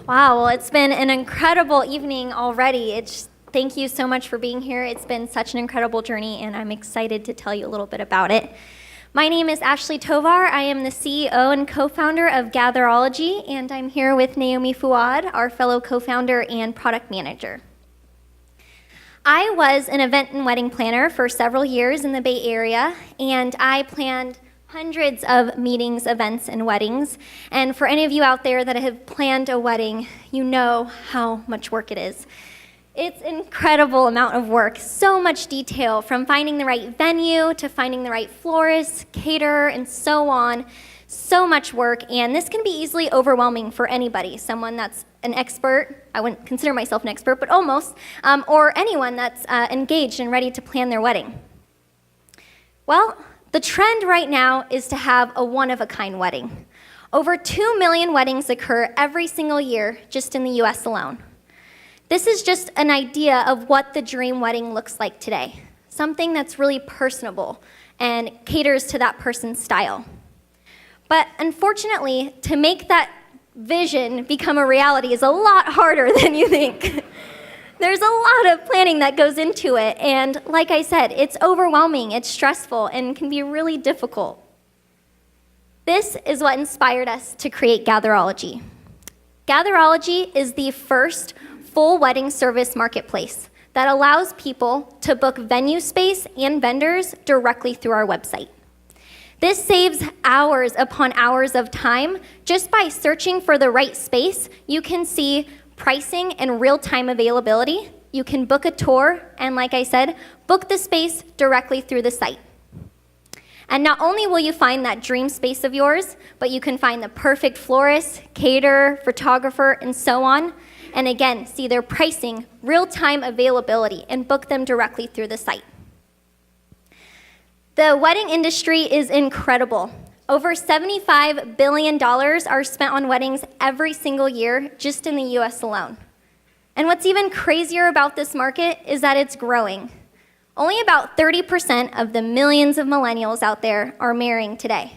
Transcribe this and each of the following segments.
Wow, well, it's been an incredible evening already. Thank you so much for being here. It's been such an incredible journey, and I'm excited to tell you a little bit about it. My name is Ashley Tovar. I am the CEO and co-founder of Gatherologie, and I'm here with Naomi Fuad, our fellow co-founder and product manager. I was an event and wedding planner for several years in the Bay Area, and I planned hundreds of meetings, events, and weddings. And for any of you out there that have planned a wedding, you know how much work it is. It's an incredible amount of work, so much detail, from finding the right venue to finding the right florist, caterer, and so on. So much work, and this can be easily overwhelming for anybody, someone that's an expert. I wouldn't consider myself an expert, but almost, or anyone that's engaged and ready to plan their wedding. Well, the trend right now is to have a one-of-a-kind wedding. Over 2 million weddings occur every single year just in the US alone. This is just an idea of what the dream wedding looks like today, something that's really personable and caters to that person's style. But unfortunately, to make that vision become a reality is a lot harder than you think. There's a lot of planning that goes into it, and like I said, it's overwhelming, it's stressful, and can be really difficult. This is what inspired us to create Gatherologie. Gatherologie is the first full wedding service marketplace that allows people to book venue space and vendors directly through our website. This saves hours upon hours of time. Just by searching for the right space, you can see pricing and real-time availability. You can book a tour, and like I said, book the space directly through the site. And not only will you find that dream space of yours, but you can find the perfect florist, caterer, photographer, and so on. And again, see their pricing, real-time availability, and book them directly through the site. The wedding industry is incredible. Over $75 billion are spent on weddings every single year just in the US alone. And what's even crazier about this market is that it's growing. Only about 30% of the millions of millennials out there are marrying today,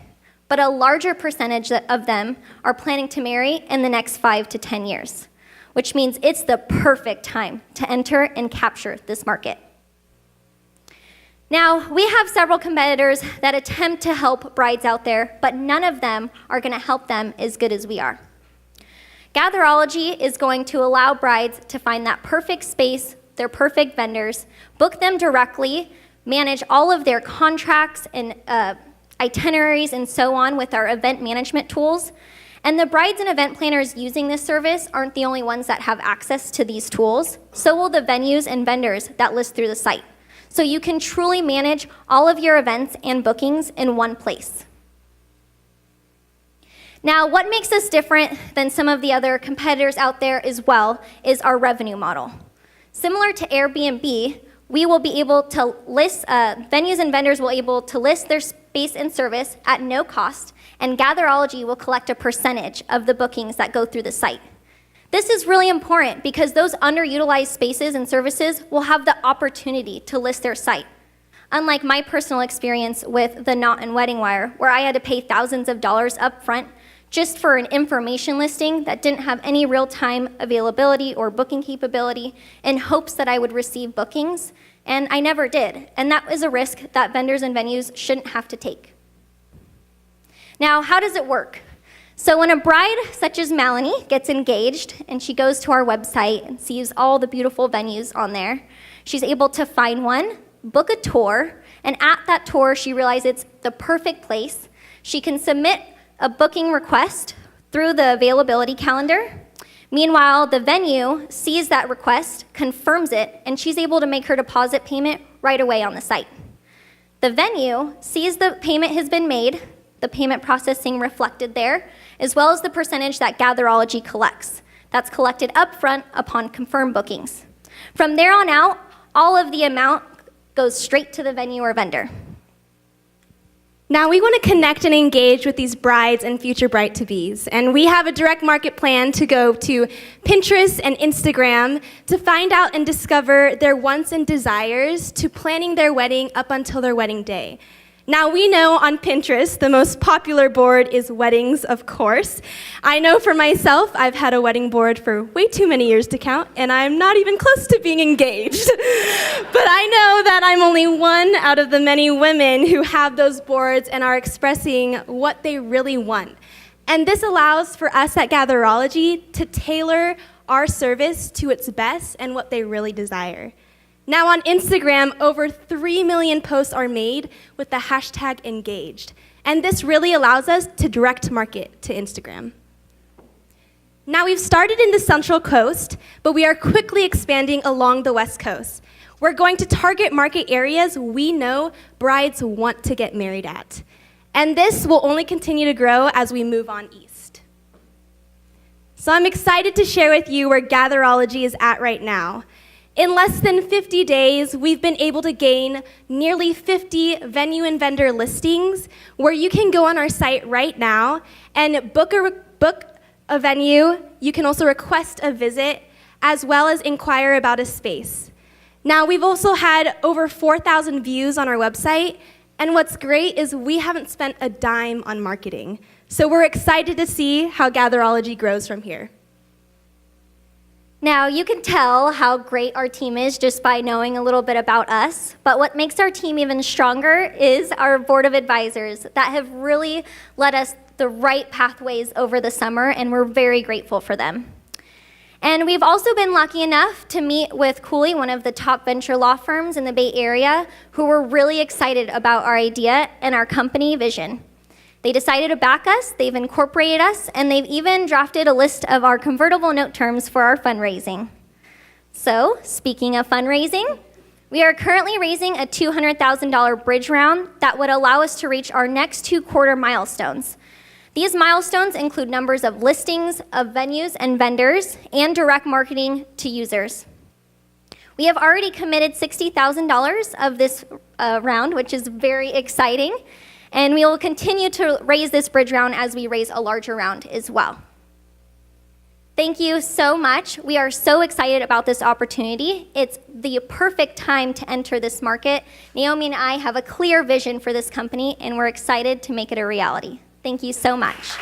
but a larger percentage of them are planning to marry in the next 5 to 10 years, which means it's the perfect time to enter and capture this market. Now, we have several competitors that attempt to help brides out there, but none of them are going to help them as good as we are. Gatherologie is going to allow brides to find that perfect space, their perfect vendors, book them directly, manage all of their contracts and itineraries and so on with our event management tools. And the brides and event planners using this service aren't the only ones that have access to these tools. So will the venues and vendors that list through the site. So you can truly manage all of your events and bookings in one place. Now, what makes us different than some of the other competitors out there as well is our revenue model. Similar to Airbnb, we will be able to list, venues and vendors will be able to list their space and service at no cost, and Gatherologie will collect a percentage of the bookings that go through the site. This is really important because those underutilized spaces and services will have the opportunity to list their site. Unlike my personal experience with the Knot and Wedding Wire, where I had to pay thousands of dollars up front just for an information listing that didn't have any real-time availability or booking capability in hopes that I would receive bookings, and I never did. And that is a risk that vendors and venues shouldn't have to take. Now, how does it work? So when a bride such as Melanie gets engaged and she goes to our website and sees all the beautiful venues on there, she's able to find one, book a tour, and at that tour she realizes it's the perfect place. She can submit a booking request through the availability calendar. Meanwhile, the venue sees that request, confirms it, and she's able to make her deposit payment right away on the site. The venue sees the payment has been made, the payment processing reflected there, as well as the percentage that Gatherologie collects. That's collected upfront upon confirmed bookings. From there on out, all of the amount goes straight to the venue or vendor. Now we want to connect and engage with these brides and future bride-to-bes, and we have a direct market plan to go to Pinterest and Instagram to find out and discover their wants and desires to planning their wedding up until their wedding day. Now, we know on Pinterest, the most popular board is weddings, of course. I know for myself, I've had a wedding board for way too many years to count, and I'm not even close to being engaged. But I know that I'm only one out of the many women who have those boards and are expressing what they really want. And this allows for us at Gatherologie to tailor our service to its best and what they really desire. Now on Instagram, over 3 million posts are made with the hashtag engaged. And this really allows us to direct market to Instagram. Now we've started in the Central Coast, but we are quickly expanding along the West Coast. We're going to target market areas we know brides want to get married at. And this will only continue to grow as we move on east. So I'm excited to share with you where Gatherologie is at right now. In less than 50 days, we've been able to gain nearly 50 venue and vendor listings where you can go on our site right now and book a venue. You can also request a visit, as well as inquire about a space. Now, we've also had over 4,000 views on our website, and what's great is we haven't spent a dime on marketing. So we're excited to see how Gatherologie grows from here. Now, you can tell how great our team is just by knowing a little bit about us, but what makes our team even stronger is our board of advisors that have really led us the right pathways over the summer, and we're very grateful for them. And we've also been lucky enough to meet with Cooley, one of the top venture law firms in the Bay Area, who were really excited about our idea and our company vision. They decided to back us, they've incorporated us, and they've even drafted a list of our convertible note terms for our fundraising. So, speaking of fundraising, we are currently raising a $200,000 bridge round that would allow us to reach our next 2 quarter milestones. These milestones include numbers of listings, of venues and vendors, and direct marketing to users. We have already committed $60,000 of this round, which is very exciting. And we will continue to raise this bridge round as we raise a larger round as well. Thank you so much. We are so excited about this opportunity. It's the perfect time to enter this market. Naomi and I have a clear vision for this company, and we're excited to make it a reality. Thank you so much.